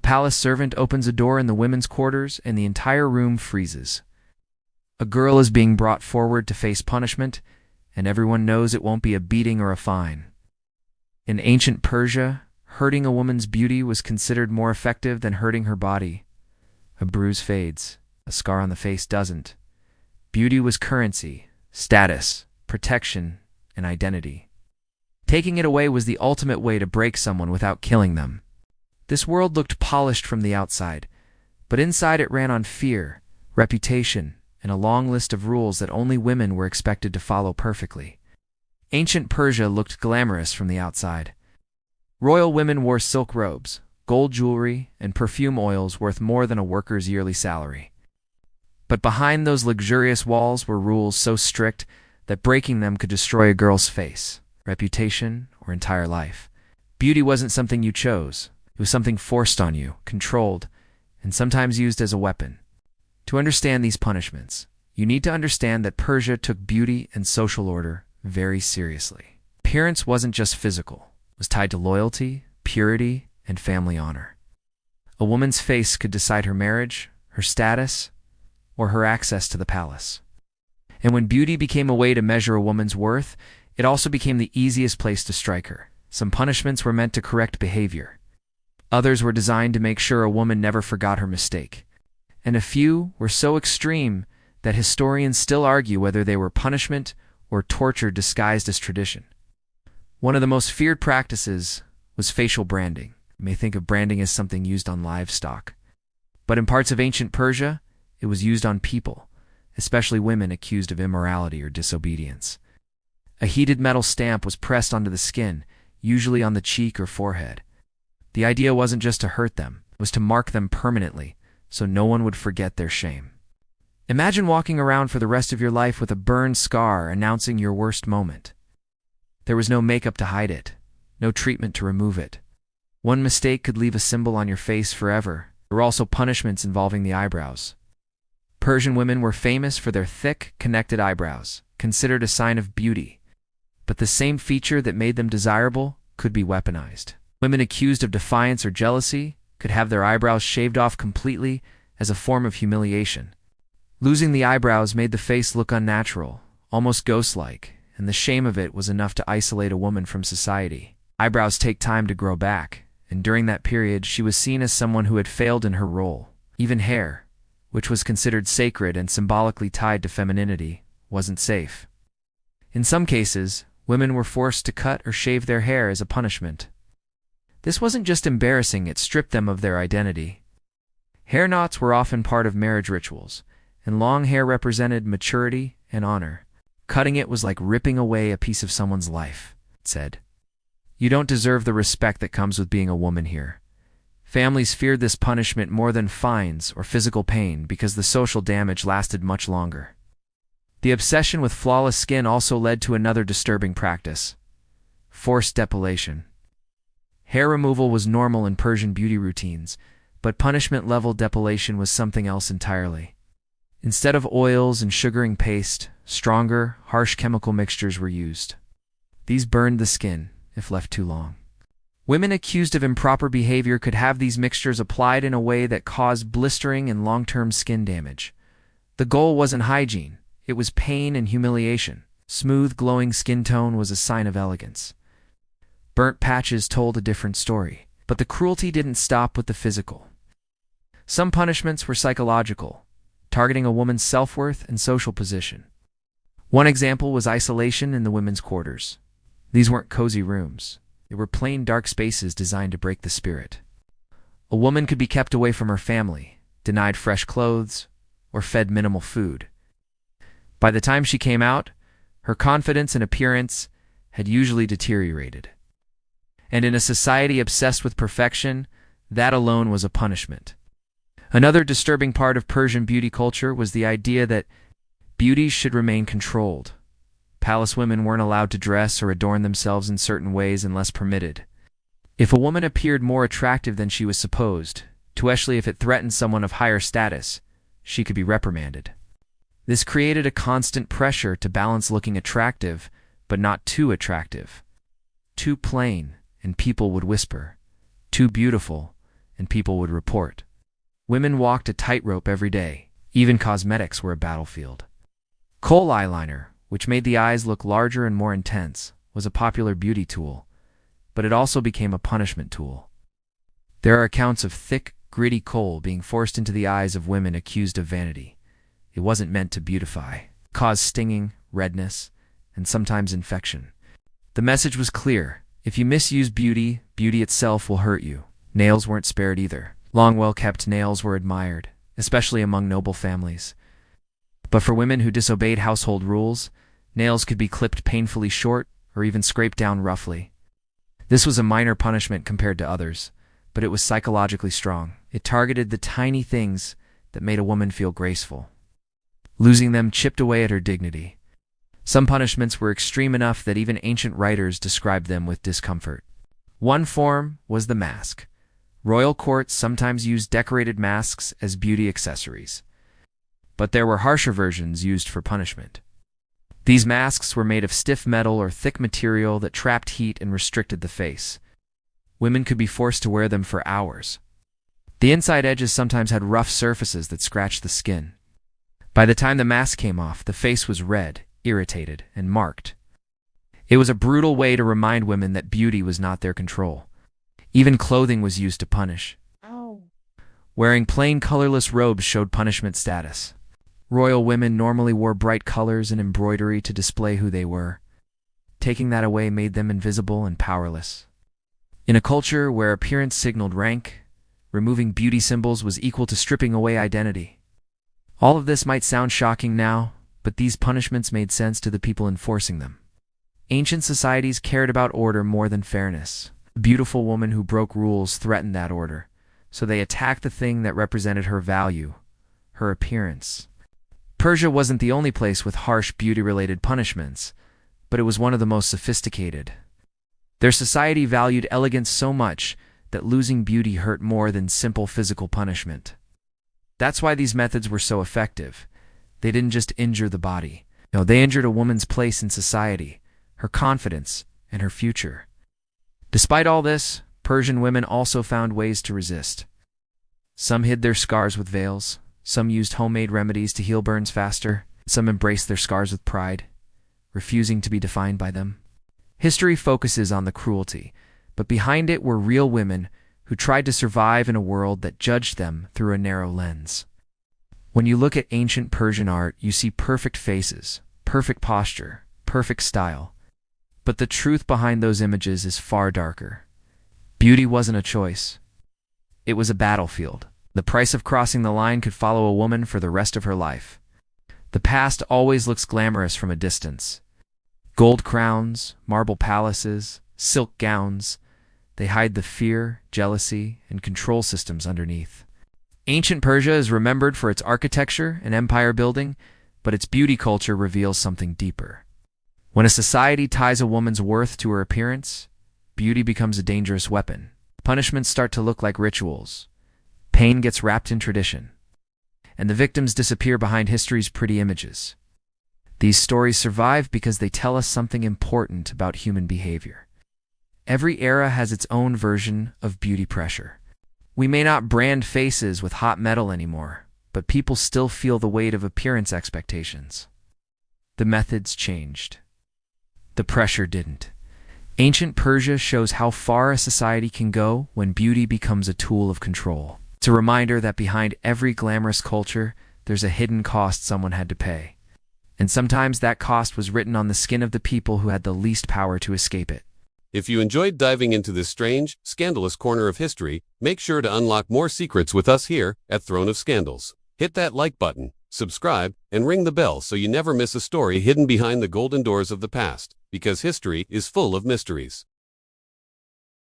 A palace servant opens a door in the women's quarters and the entire room freezes. A girl is being brought forward to face punishment, and everyone knows it won't be a beating or a fine. In ancient Persia, hurting a woman's beauty was considered more effective than hurting her body. A bruise fades, a scar on the face doesn't. Beauty was currency, status, protection, and identity. Taking it away was the ultimate way to break someone without killing them. This world looked polished from the outside, but inside it ran on fear, reputation, and a long list of rules that only women were expected to follow perfectly. Ancient Persia looked glamorous from the outside. Royal women wore silk robes, gold jewelry, and perfume oils worth more than a worker's yearly salary. But behind those luxurious walls were rules so strict that breaking them could destroy a girl's face, reputation, or entire life. Beauty wasn't something you chose. It was something forced on you, controlled, and sometimes used as a weapon. To understand these punishments, you need to understand that Persia took beauty and social order very seriously. Appearance wasn't just physical. It was tied to loyalty, purity, and family honor. A woman's face could decide her marriage, her status, or her access to the palace. And when beauty became a way to measure a woman's worth, it also became the easiest place to strike her. Some punishments were meant to correct behavior. Others were designed to make sure a woman never forgot her mistake. And a few were so extreme that historians still argue whether they were punishment or torture disguised as tradition. One of the most feared practices was facial branding. You may think of branding as something used on livestock. But in parts of ancient Persia, it was used on people, especially women accused of immorality or disobedience. A heated metal stamp was pressed onto the skin, usually on the cheek or forehead. The idea wasn't just to hurt them, it was to mark them permanently, so no one would forget their shame. Imagine walking around for the rest of your life with a burned scar announcing your worst moment. There was no makeup to hide it, no treatment to remove it. One mistake could leave a symbol on your face forever. There were also punishments involving the eyebrows. Persian women were famous for their thick, connected eyebrows, considered a sign of beauty. But the same feature that made them desirable could be weaponized. Women accused of defiance or jealousy could have their eyebrows shaved off completely as a form of humiliation. Losing the eyebrows made the face look unnatural, almost ghost-like, and the shame of it was enough to isolate a woman from society. Eyebrows take time to grow back, and during that period she was seen as someone who had failed in her role. Even hair, which was considered sacred and symbolically tied to femininity, wasn't safe. In some cases, women were forced to cut or shave their hair as a punishment. This wasn't just embarrassing, it stripped them of their identity. Hair knots were often part of marriage rituals, and long hair represented maturity and honor. Cutting it was like ripping away a piece of someone's life, it said. You don't deserve the respect that comes with being a woman here. Families feared this punishment more than fines or physical pain because the social damage lasted much longer. The obsession with flawless skin also led to another disturbing practice: forced depilation. Hair removal was normal in Persian beauty routines, but punishment-level depilation was something else entirely. Instead of oils and sugaring paste, stronger, harsh chemical mixtures were used. These burned the skin, if left too long. Women accused of improper behavior could have these mixtures applied in a way that caused blistering and long-term skin damage. The goal wasn't hygiene, it was pain and humiliation. Smooth, glowing skin tone was a sign of elegance. Burnt patches told a different story, but the cruelty didn't stop with the physical. Some punishments were psychological, targeting a woman's self-worth and social position. One example was isolation in the women's quarters. These weren't cozy rooms. They were plain dark spaces designed to break the spirit. A woman could be kept away from her family, denied fresh clothes, or fed minimal food. By the time she came out, her confidence and appearance had usually deteriorated. And in a society obsessed with perfection, that alone was a punishment. Another disturbing part of Persian beauty culture was the idea that beauty should remain controlled. Palace women weren't allowed to dress or adorn themselves in certain ways unless permitted. If a woman appeared more attractive than she was supposed, especially if it threatened someone of higher status, she could be reprimanded. This created a constant pressure to balance looking attractive, but not too attractive. Too plain, and people would whisper. Too beautiful, and people would report. Women walked a tightrope every day. Even cosmetics were a battlefield. Kohl eyeliner, which made the eyes look larger and more intense, was a popular beauty tool, but it also became a punishment tool. There are accounts of thick, gritty kohl being forced into the eyes of women accused of vanity. It wasn't meant to beautify. It caused stinging, redness, and sometimes infection. The message was clear. If you misuse beauty, beauty itself will hurt you. Nails weren't spared either. Long, well-kept nails were admired, especially among noble families. But for women who disobeyed household rules, nails could be clipped painfully short or even scraped down roughly. This was a minor punishment compared to others, but it was psychologically strong. It targeted the tiny things that made a woman feel graceful. Losing them chipped away at her dignity. Some punishments were extreme enough that even ancient writers described them with discomfort. One form was the mask. Royal courts sometimes used decorated masks as beauty accessories. But there were harsher versions used for punishment. These masks were made of stiff metal or thick material that trapped heat and restricted the face. Women could be forced to wear them for hours. The inside edges sometimes had rough surfaces that scratched the skin. By the time the mask came off, the face was red, irritated, and marked. It was a brutal way to remind women that beauty was not their control. Even clothing was used to punish. Wearing plain colorless robes showed punishment status. Royal women normally wore bright colors and embroidery to display who they were. Taking that away made them invisible and powerless. In a culture where appearance signaled rank, removing beauty symbols was equal to stripping away identity. All of this might sound shocking now, but these punishments made sense to the people enforcing them. Ancient societies cared about order more than fairness. A beautiful woman who broke rules threatened that order, so they attacked the thing that represented her value, her appearance. Persia wasn't the only place with harsh beauty-related punishments, but it was one of the most sophisticated. Their society valued elegance so much that losing beauty hurt more than simple physical punishment. That's why these methods were so effective. They didn't just injure the body. No, they injured a woman's place in society, her confidence, and her future. Despite all this, Persian women also found ways to resist. Some hid their scars with veils. Some used homemade remedies to heal burns faster. Some embraced their scars with pride, refusing to be defined by them. History focuses on the cruelty, but behind it were real women who tried to survive in a world that judged them through a narrow lens. When you look at ancient Persian art, you see perfect faces, perfect posture, perfect style. But the truth behind those images is far darker. Beauty wasn't a choice. It was a battlefield. The price of crossing the line could follow a woman for the rest of her life. The past always looks glamorous from a distance. Gold crowns, marble palaces, silk gowns. They hide the fear, jealousy, and control systems underneath. Ancient Persia is remembered for its architecture and empire building, but its beauty culture reveals something deeper. When a society ties a woman's worth to her appearance, beauty becomes a dangerous weapon. Punishments start to look like rituals. Pain gets wrapped in tradition, and the victims disappear behind history's pretty images. These stories survive because they tell us something important about human behavior. Every era has its own version of beauty pressure. We may not brand faces with hot metal anymore, but people still feel the weight of appearance expectations. The methods changed. The pressure didn't. Ancient Persia shows how far a society can go when beauty becomes a tool of control. It's a reminder that behind every glamorous culture, there's a hidden cost someone had to pay. And sometimes that cost was written on the skin of the people who had the least power to escape it. If you enjoyed diving into this strange, scandalous corner of history, make sure to unlock more secrets with us here at Throne of Scandals. Hit that like button, subscribe, and ring the bell so you never miss a story hidden behind the golden doors of the past, because history is full of mysteries.